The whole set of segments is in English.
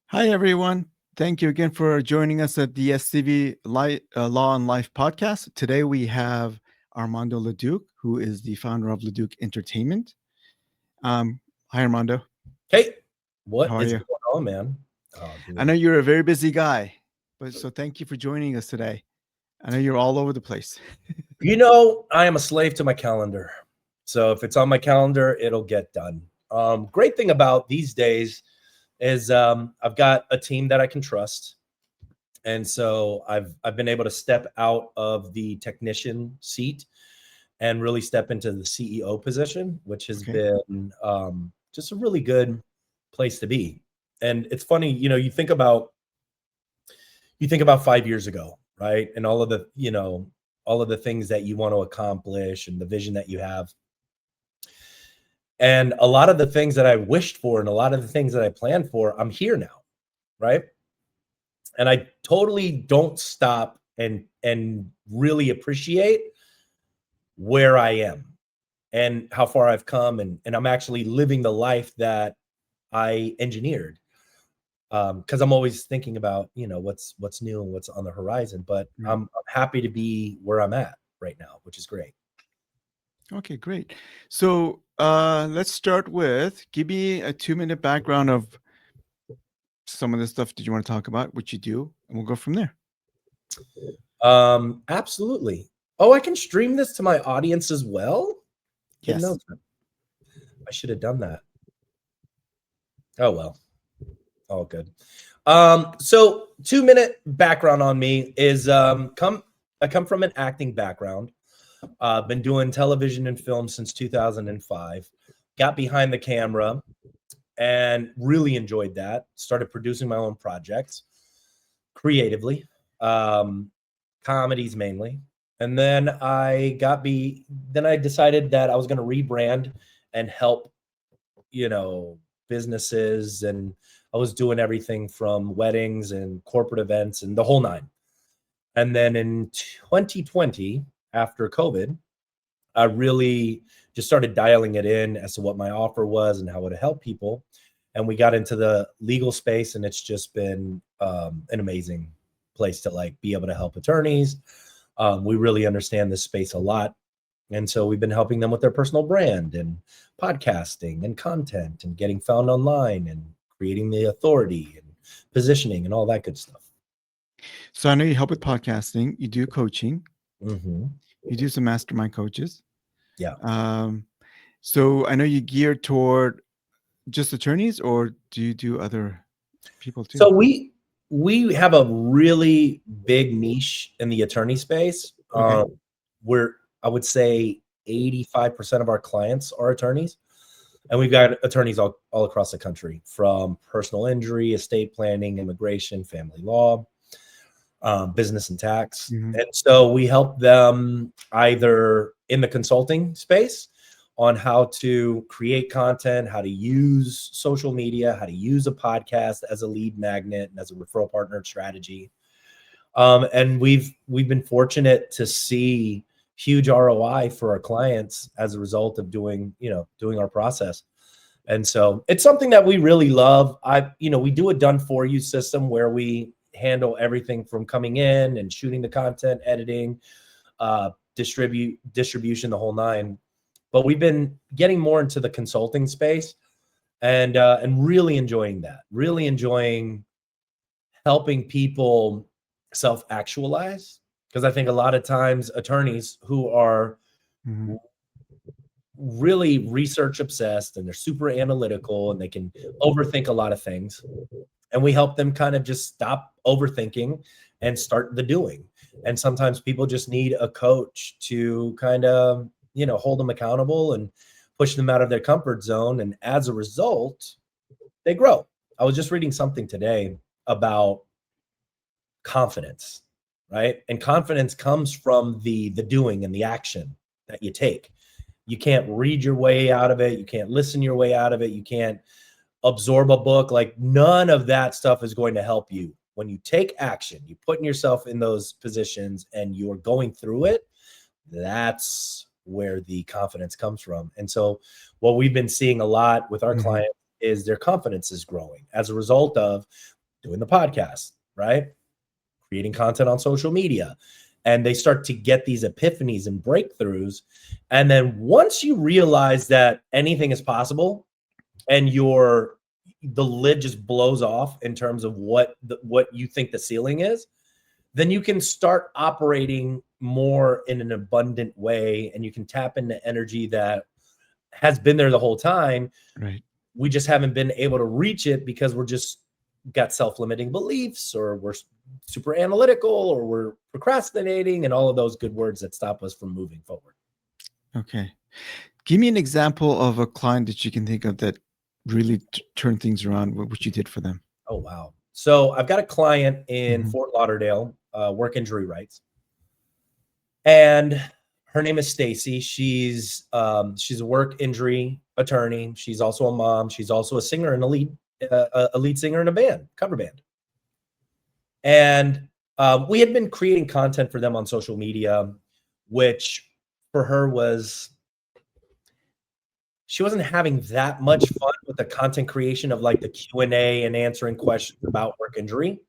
Hi, everyone. Thank you again for joining us at the SCV Law and Life podcast. Today we have Armando Leduc, who is the founder of Leduc Entertainment. Hi, Armando. Hey, what How are is you? going on, man? Oh, I know dude. you're a very busy guy, but so thank you for joining us today. I know you're all over the place. I am a slave to my calendar. So if it's on my calendar, it'll get done. Great thing about these days is I've got a team that I can trust. And so I've been able to step out of the technician seat and really step into the CEO position, which has Okay. been just a really good place to be. And it's funny, you think about 5 years ago, right? And all of the things that you want to accomplish and the vision that you have. And a lot of the things that I wished for and a lot of the things that I planned for, I'm here now, right? And I totally don't stop and really appreciate where I am and how far I've come, and I'm actually living the life that I engineered. Because I'm always thinking about what's new and what's on the horizon. But Right. I'm happy to be where I'm at right now, which is great. Okay, great. So let's start with give me a 2-minute background of some of the stuff that you want to talk about, what you do, and we'll go from there. Absolutely. Oh, I can stream this to my audience as well. Didn't know Yes. that. I should have done that. Oh well, all good. So 2-minute background on me is I come from an acting background. Been doing television and film since 2005. Got behind the camera and really enjoyed that. Started producing my own projects creatively, um, comedies mainly. And then then I decided that I was going to rebrand and help, businesses. And I was doing everything from weddings and corporate events and the whole nine. And then in 2020, after COVID, I really just started dialing it in as to what my offer was and how it would help people. And we got into the legal space, and it's just been an amazing place to be able to help attorneys. We really understand this space a lot. And so we've been helping them with their personal brand and podcasting and content and getting found online and creating the authority and positioning and all that good stuff. So I know you help with podcasting, you do coaching, Hmm. you do some mastermind coaches. Yeah. Um, so I know you gear toward just attorneys, or do you do other people too? So we have a really big niche in the attorney space. Okay. Where I would say 85% of our clients are attorneys, and we've got attorneys all across the country, from personal injury, estate planning, immigration, family law, business and tax. Hmm. And so we help them either in the consulting space on how to create content, how to use social media, how to use a podcast as a lead magnet and as a referral partner strategy. And we've been fortunate to see huge ROI for our clients as a result of doing our process. And so it's something that we really love. We do a done for you system where we handle everything from coming in and shooting the content, editing, distribution, the whole nine. But we've been getting more into the consulting space and really enjoying that. Really enjoying helping people self-actualize, because I think a lot of times attorneys who are Hmm. really research obsessed and they're super analytical and they can overthink a lot of things, and we help them kind of just stop overthinking and start the doing. And sometimes people just need a coach to kind of hold them accountable and push them out of their comfort zone, and as a result they grow. I was just reading something today about confidence, right? And confidence comes from the doing and the action that you take. You can't read your way out of it. You can't listen your way out of it. You can't absorb a book. Like, none of that stuff is going to help you. When you take action, you putting yourself in those positions and you're going through it, that's where the confidence comes from. And so what we've been seeing a lot with our Hmm. clients is their confidence is growing as a result of doing the podcast, right? Creating content on social media. And they start to get these epiphanies and breakthroughs. And then once you realize that anything is possible and the lid just blows off in terms of what you think the ceiling is, then you can start operating more in an abundant way, and you can tap into energy that has been there the whole time. Right. We just haven't been able to reach it because we're just got self-limiting beliefs, or we're super analytical, or we're procrastinating, and all of those good words that stop us from moving forward. Okay. Give me an example of a client that you can think of that really turned things around, what you did for them. Oh, wow. So I've got a client in Mhm. Fort Lauderdale, work injury rights. And her name is Stacy. She's a work injury attorney. She's also a mom. She's also a singer and a lead singer in a band, cover band. And we had been creating content for them on social media, which for her she wasn't having that much fun with the content creation of like the Q&A and answering questions about work injury.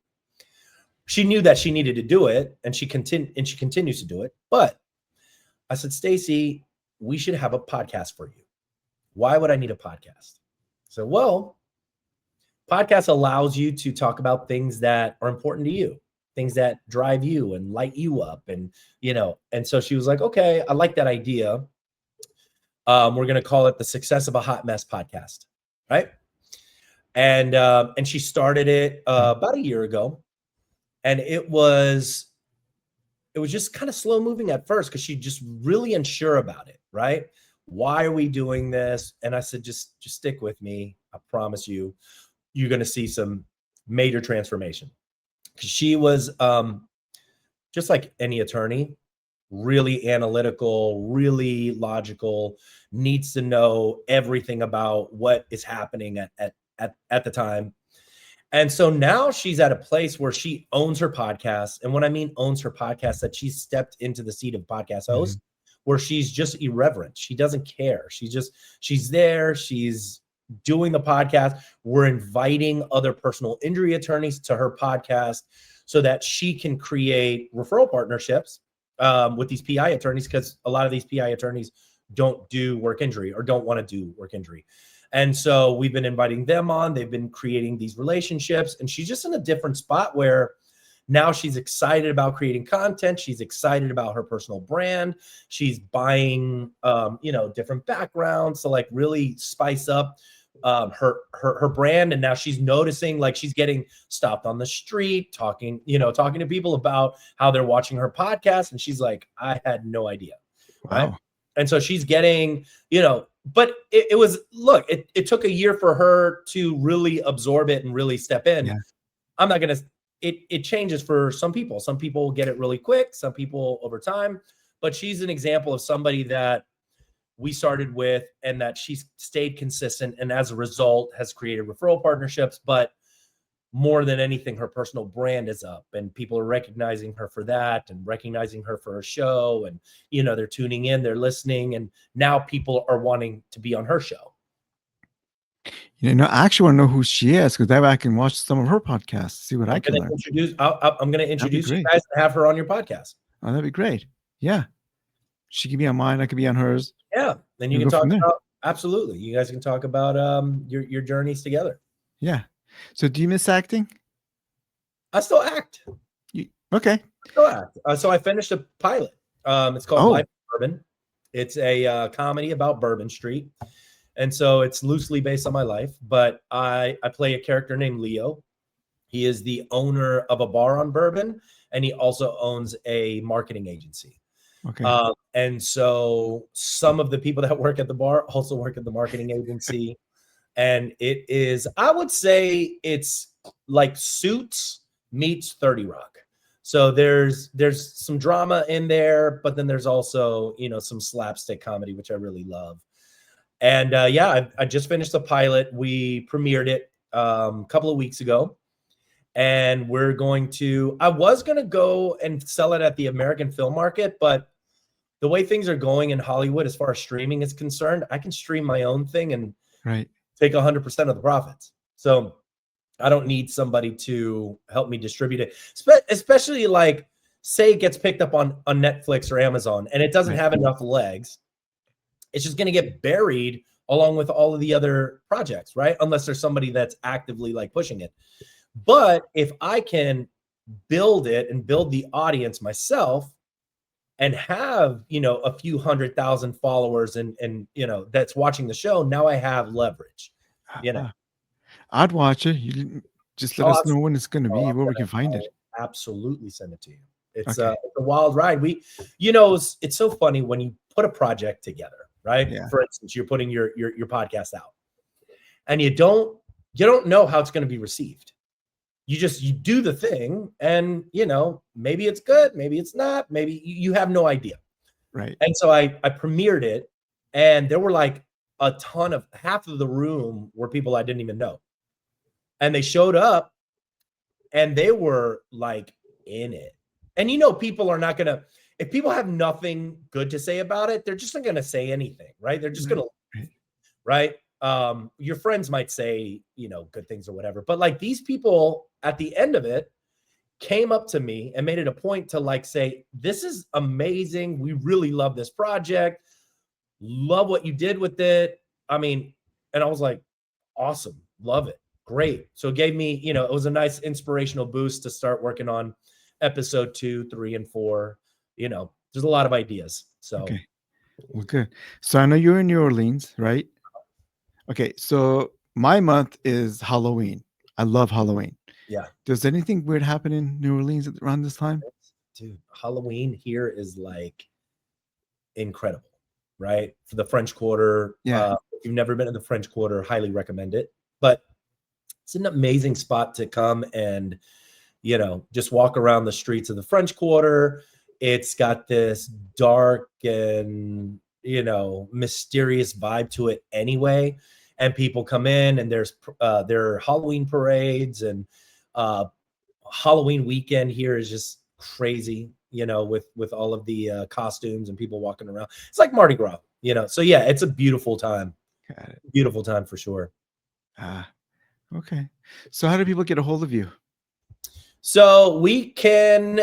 She knew that she needed to do it, and she continues to do it. But I said, Stacy, we should have a podcast for you. Why would I need a podcast? So, well, podcast allows you to talk about things that are important to you, things that drive you and light you up. And, and so she was like, okay, I like that idea. We're going to call it the Success of a Hot Mess podcast. Right. And she started it about a year ago. And it was just kind of slow moving at first because she's just really unsure about it, right? Why are we doing this? And I said, just stick with me. I promise you're going to see some major transformation. Because she was just like any attorney, really analytical, really logical, needs to know everything about what is happening at the time. And so now she's at a place where she owns her podcast. And when I mean owns her podcast, that she's stepped into the seat of podcast host, where she's just irreverent. She doesn't care. She's there. She's doing the podcast. We're inviting other personal injury attorneys to her podcast so that she can create referral partnerships with these PI attorneys, because a lot of these PI attorneys don't do work injury or don't want to do work injury. And so we've been inviting them on. They've been creating these relationships, and she's just in a different spot where now she's excited about creating content. She's excited about her personal brand. She's buying, different backgrounds to like really spice up her brand. And now she's noticing like she's getting stopped on the street, talking to people about how they're watching her podcast. And she's like, I had no idea. Wow. Right. And so she's getting, but it took a year for her to really absorb it and really step in. Yeah. I'm not going to, it changes for some people. Some people get it really quick, some people over time, but she's an example of somebody that we started with and that she's stayed consistent. And as a result has created referral partnerships, but more than anything, her personal brand is up and people are recognizing her for that and recognizing her for her show. And, they're tuning in, they're listening. And now people are wanting to be on her show. I actually want to know who she is, because that way I can watch some of her podcasts, see what I can learn. I'm going to introduce you guys and have her on your podcast. Oh, that'd be great. Yeah. She could be on mine. I could be on hers. Yeah. Then you can talk about, absolutely. You guys can talk about your journeys together. Yeah. So do you miss acting? I still act. Okay. I still act. So I finished a pilot. It's called Life of Bourbon. It's a comedy about Bourbon Street. And so it's loosely based on my life, but I play a character named Leo. He is the owner of a bar on Bourbon, and he also owns a marketing agency. Okay. And so some of the people that work at the bar also work at the marketing agency. And it is, I would say it's like Suits meets 30 Rock. So there's some drama in there, but then there's also, some slapstick comedy, which I really love. And I just finished the pilot. We premiered it a couple of weeks ago. And I was going to go and sell it at the American film market, but the way things are going in Hollywood, as far as streaming is concerned, I can stream my own thing and take 100% of the profits. So I don't need somebody to help me distribute it, especially like say it gets picked up on Netflix or Amazon and it doesn't Right. have enough legs. It's just going to get buried along with all of the other projects, right? Unless there's somebody that's actively like pushing it. But if I can build it and build the audience myself and have, you know, a few 100,000 followers and, you know, that's watching the show, now I have leverage, you know. I'd watch it. You just let Oh, us know when it's going to be, where we can find it. I'll absolutely send it to you. It's Okay. a wild ride. You know, it's so funny when you put a project together, right? Yeah. For instance, you're putting your podcast out and you don't know how it's going to be received. You do the thing and, you know, maybe it's good, maybe it's not, maybe you have no idea. Right. And so I premiered it and there were like a ton of half of the room were people I didn't even know. And they showed up and they were like in it. And you know, people are not gonna, if people have nothing good to say about it, they're just not gonna say anything, right? They're just gonna, right? Your friends might say, you know, good things or whatever, but like these people at the end of it came up to me and made it a point to like say, this is amazing. We really love this project. Love what you did with it. I mean, and I was like, awesome. Love it. Great. So it gave me, you know, it was a nice inspirational boost to start working on episode 2, 3, and 4. You know, there's a lot of ideas. So Okay. Well, good. So I know you're in New Orleans, right? Okay. So my month is Halloween. I love Halloween. yeah, Does anything weird happen in New Orleans around this time? dude, Halloween here is like incredible, right? For the French Quarter. Yeah. If you've never been to the French Quarter, highly recommend it. But it's an amazing spot to come and, you know, just walk around the streets of the French Quarter. It's got this dark and, you know, mysterious vibe to it anyway. And people come in and there are Halloween parades and Halloween weekend here is just crazy, you know, with all of the costumes and people walking around. It's like Mardi Gras, you know. So yeah, it's a beautiful time. Got it. Beautiful time for sure. Ah, okay. So how do people get a hold of you? So you can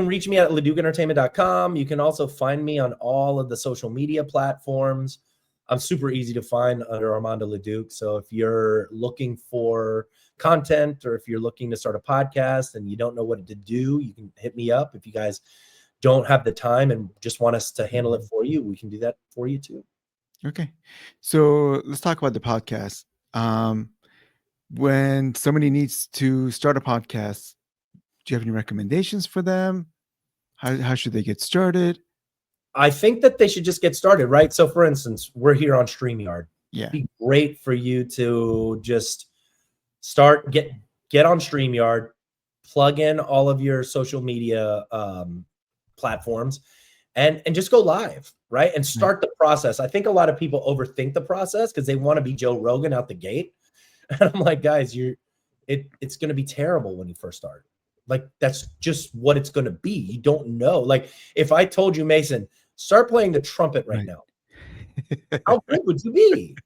reach me at leducentertainment.com. You can also find me on all of the social media platforms. I'm super easy to find under Armando Leduc. So if you're looking for content or if you're looking to start a podcast and you don't know what to do, you can hit me up. If you guys don't have the time and just want us to handle it for you, we can do that for you too. Okay. So let's talk about the podcast. When somebody needs to start a podcast, do you have any recommendations for them? How should they get started? I think that they should just get started, right? So for instance, we're here on StreamYard. Yeah. It'd be great for you to just get on StreamYard, plug in all of your social media platforms and just go live, right? And start the process. I think a lot of people overthink the process because they want to be Joe Rogan out the gate. And I'm like, guys, it's going to be terrible when you first start. Like, that's just what it's going to be. You don't know. Like, if I told you, Mason, start playing the trumpet right now, how good would you be?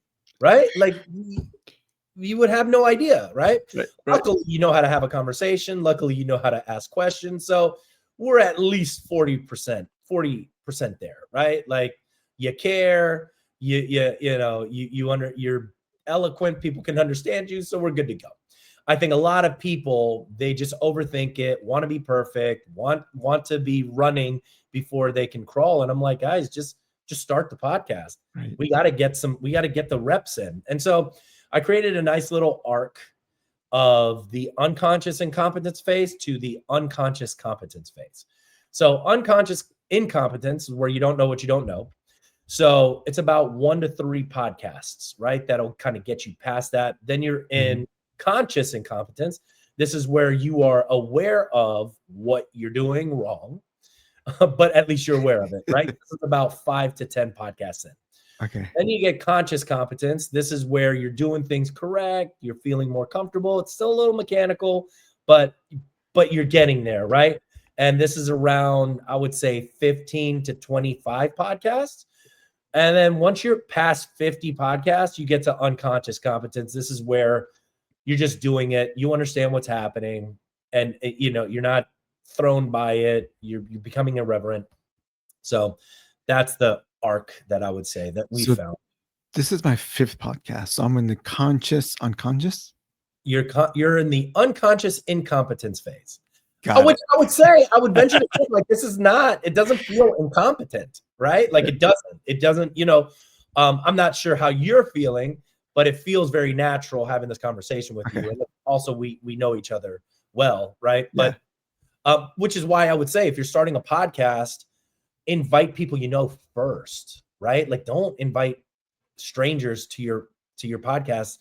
Right? Like, you would have no idea, right? Right. Luckily, you know how to have a conversation. Luckily, you know how to ask questions. So we're at least 40% there, right? Like, you care, you're eloquent, people can understand you, so we're good to go. I think a lot of people, they just overthink it, want to be perfect, want to be running before they can crawl. And I'm like, guys, just start the podcast. Right. We got to get the reps in. And so I created a nice little arc of the unconscious incompetence phase to the unconscious competence phase. So unconscious incompetence is where you don't know what you don't know. So it's about 1 to 3 podcasts, right? That'll kind of get you past that. Then you're in conscious incompetence. This is where you are aware of what you're doing wrong, but at least you're aware of it, right? This is about 5 to 10 podcasts in. Okay. Then you get conscious competence. This is where you're doing things correct. You're feeling more comfortable. It's still a little mechanical, but you're getting there, right? And this is around, I would say, 15 to 25 podcasts. And then once you're past 50 podcasts, you get to unconscious competence. This is where You're just doing it. You understand what's happening, and you're not thrown by it. You're becoming irreverent. So that's the arc that I would say that we So found. this is my 5th podcast. So I'm in the unconscious. You're in the unconscious incompetence phase. Got Which it. I would say, I would venture to say, like, it doesn't feel incompetent, right? Like it doesn't, I'm not sure how you're feeling, but it feels very natural having this conversation with Okay. you. And also we know each other well, right? Yeah. But which is why I would say, if you're starting a podcast, invite people first, right? Like, don't invite strangers to your podcast,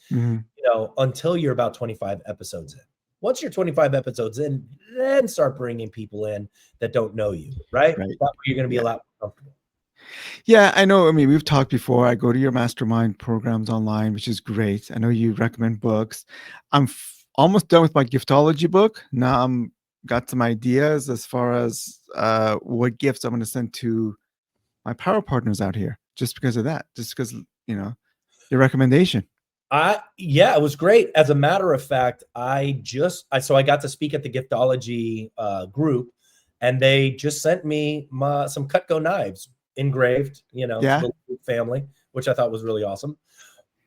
until you're about 25 episodes in. Once you're 25 episodes in, then start bringing people in that don't know you, right? Right. That way you're going to be a lot more comfortable. Yeah, I know. I mean, we've talked before. I go to your mastermind programs online, which is great. I know you recommend books. I'm almost done with my giftology book. Now I'm got some ideas as far as what gifts I'm going to send to my power partners out here, just because of that, just because, your recommendation. Yeah, it was great. As a matter of fact, I got to speak at the giftology group, and they just sent me some Cutco knives engraved, Yeah. to the family, which I thought was really awesome.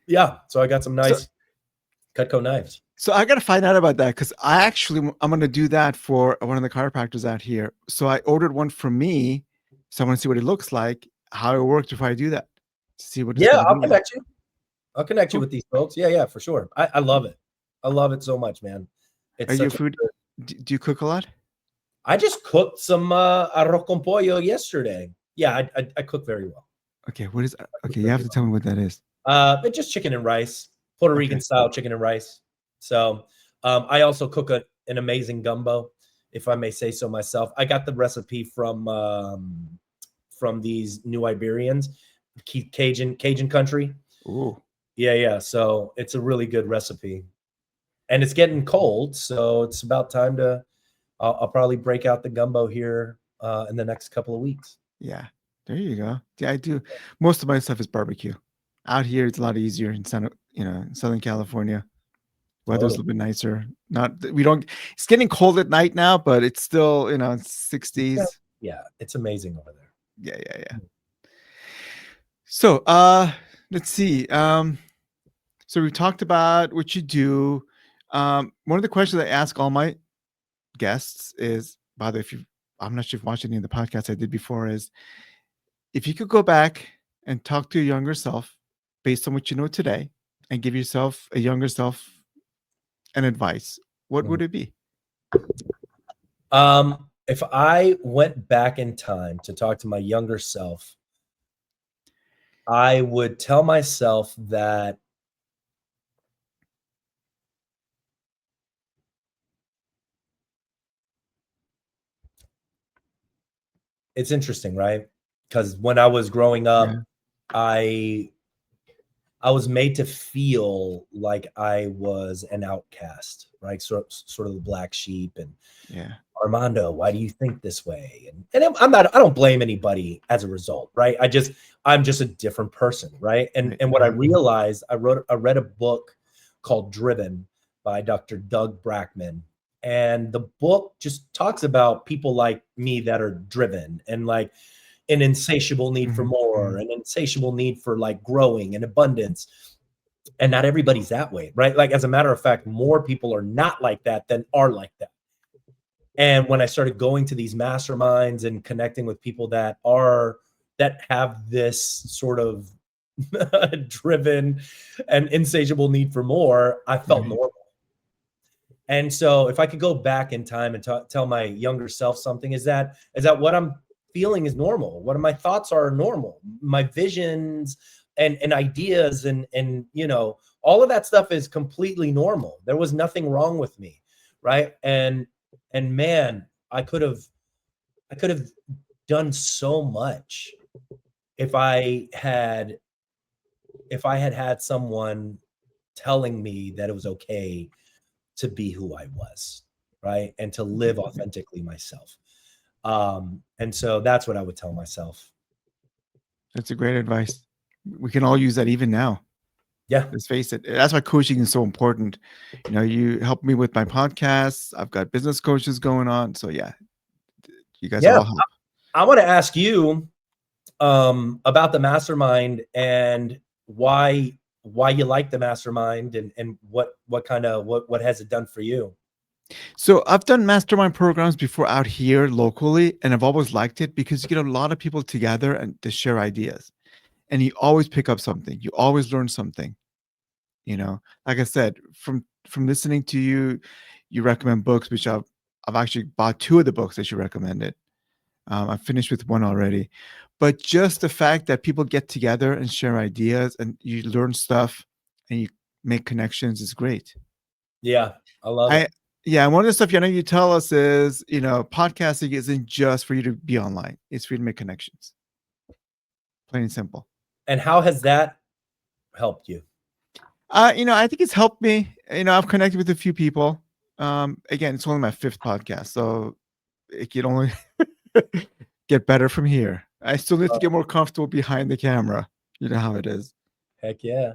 Yeah, so I got some nice Cutco knives. So I got to find out about that, because I'm going to do that for one of the chiropractors out here. So I ordered one for me. So I want to see what it looks like, how it works before I do that. See what it's Yeah, going to I'll be like. connect you. I'll connect you with these folks. Yeah, for sure. I love it. I love it so much, man. It's Are you a such food? Do you cook a lot? I just cooked some arroz con pollo yesterday. Yeah, I cook very well. Okay, what is? Okay, you have to tell me what that is. It's just chicken and rice, Puerto Rican style chicken and rice. So, I also cook an amazing gumbo, if I may say so myself. I got the recipe from these new Iberians, Cajun country. Ooh. Yeah. So it's a really good recipe, and it's getting cold, so it's about time to. I'll probably break out the gumbo here in the next couple of weeks. Yeah, there you go. Yeah, I do. Most of my stuff is barbecue. Out here, it's a lot easier in Southern California. Weather's a little bit nicer. We don't. It's getting cold at night now, but it's still 60s. Yeah, it's amazing over there. Yeah. So, let's see. So we talked about what you do. One of the questions I ask all my guests is, by the way, I'm not sure if you watched any of the podcasts I did before, is if you could go back and talk to your younger self based on what you know today and give yourself a younger self an advice, what would it be? If I went back in time to talk to my younger self, I would tell myself that it's interesting, right? Because when I was growing up, I was made to feel like I was an outcast, right? Sort of the black sheep, and Armando, why do you think this way? And I don't blame anybody as a result, right? I'm just a different person, right? And what I realized, I read a book called Driven by Dr. Doug Brackman. And the book just talks about people like me that are driven, and like an insatiable need for more, an insatiable need for like growing and abundance. And not everybody's that way, right? Like, as a matter of fact, more people are not like that than are like that. And when I started going to these masterminds and connecting with people that have this sort of driven and insatiable need for more, I felt normal. And so if I could go back in time and tell my younger self something, is that what I'm feeling is normal. What my thoughts are normal. My visions and ideas and all of that stuff is completely normal. There was nothing wrong with me, right? And man, I could have done so much if I had someone telling me that it was okay to be who I was, right? And to live authentically myself. And so that's what I would tell myself. That's a great advice. We can all use that even now. Yeah. Let's face it. That's why coaching is so important. You help me with my podcasts. I've got business coaches going on. So yeah, you guys Yeah. all help. I want to ask you about the mastermind and why you like the mastermind and what has it done for you? So I've done mastermind programs before out here locally, and I've always liked it because you get a lot of people together and to share ideas. And you always pick up something. You always learn something. Like I said, from listening to you, you recommend books, which I've actually bought two of the books that you recommended. I finished with one already, but just the fact that people get together and share ideas and you learn stuff and you make connections is great. Yeah, I love I it. Yeah, and one of the stuff you tell us is podcasting isn't just for you to be online; it's for you to make connections. Plain and simple. And how has that helped you? I think it's helped me. I've connected with a few people. Again, it's only my fifth podcast, so it can only get better from here. I still need to get more comfortable behind the camera. You know how it is. Heck yeah.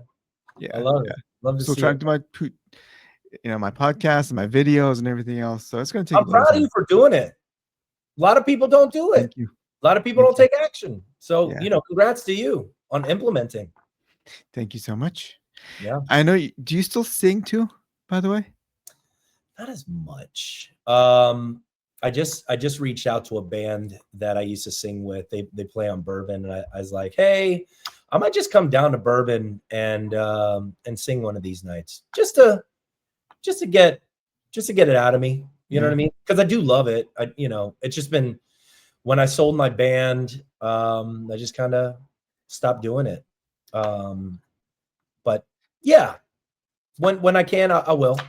I Yeah, love yeah. it. Love I'm to still see it. trying to do my podcast and my videos and everything else. So it's going to take I'm a little proud of you time. for doing it. A lot of people don't do it. Thank you. A lot of people Thank don't you. take action. So, Yeah. congrats to you on implementing. Thank you so much. Yeah. I know. Do you still sing too, by the way? Not as much. I just reached out to a band that I used to sing with. They play on Bourbon, and I was like, hey, I might just come down to Bourbon and sing one of these nights just to get it out of me. You know what I mean? Because I do love it. It's just been when I sold my band, I just kind of stopped doing it. But yeah, when I can, I will.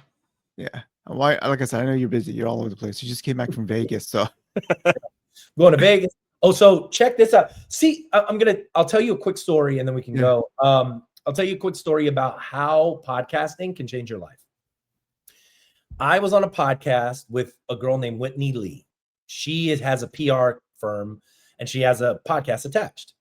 Yeah. Why? Like I said, I know you're busy. You're all over the place. You just came back from Vegas, so Going to Vegas. Oh, so check this out. See, I'll tell you a quick story and then we can go. I'll tell you a quick story about how podcasting can change your life. I was on a podcast with a girl named Whitney Lee. She has a PR firm and she has a podcast attached.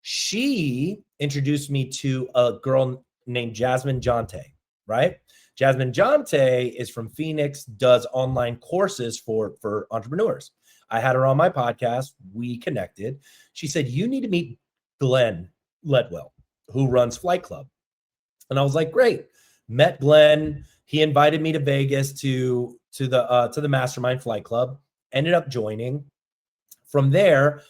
She introduced me to a girl named Jasmine Jonte, right? Jasmine Jonte is from Phoenix, does online courses for entrepreneurs. I had her on my podcast. We connected. She said, you need to meet Glenn Ledwell, who runs Flight Club. And I was like, great. Met Glenn. He invited me to Vegas to the Mastermind Flight Club. Ended up joining. From there,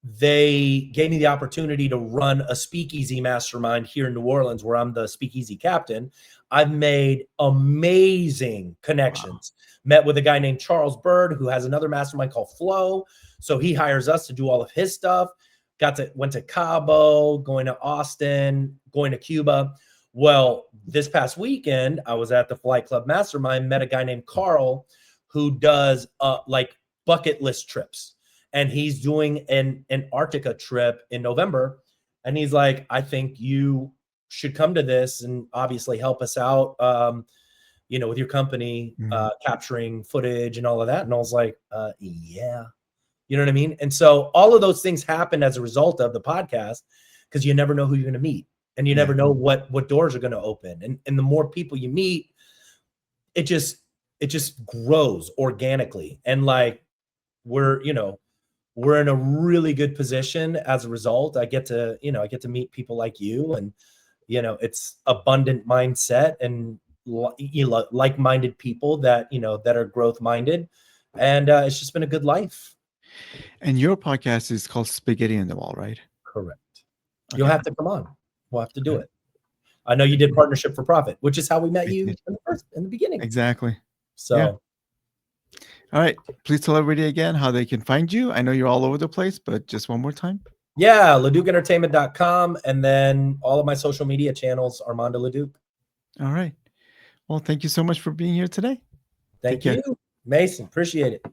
they gave me the opportunity to run a speakeasy mastermind here in New Orleans, where I'm the speakeasy captain. I've made amazing connections. Wow. Met with a guy named Charles Bird, who has another mastermind called Flow. So he hires us to do all of his stuff. Went to Cabo, going to Austin, going to Cuba. Well, this past weekend, I was at the Flight Club Mastermind, met a guy named Carl who does like bucket list trips. And he's doing an Antarctica trip in November. And he's like, I think you should come to this and obviously help us out, with your company, capturing footage and all of that. And I was like, yeah, you know what I mean? And so all of those things happen as a result of the podcast, because you never know who you're going to meet and you never know what doors are going to open. And the more people you meet, it just grows organically. And like, we're in a really good position as a result. I get to meet people like you, and it's abundant mindset and like-minded people that are growth-minded, and it's just been a good life. And your podcast is called Spaghetti on the Wall, right? Correct. Okay. You'll have to come on. We'll have to do it. I know you did Partnership for Profit, which is how we met you in the beginning. Exactly. So. Yeah. All right. Please tell everybody again how they can find you. I know you're all over the place, but just one more time. Yeah, LeducEntertainment.com, and then all of my social media channels, Armando Leduc. All right. Well, thank you so much for being here today. Thank you, Mason. Appreciate it.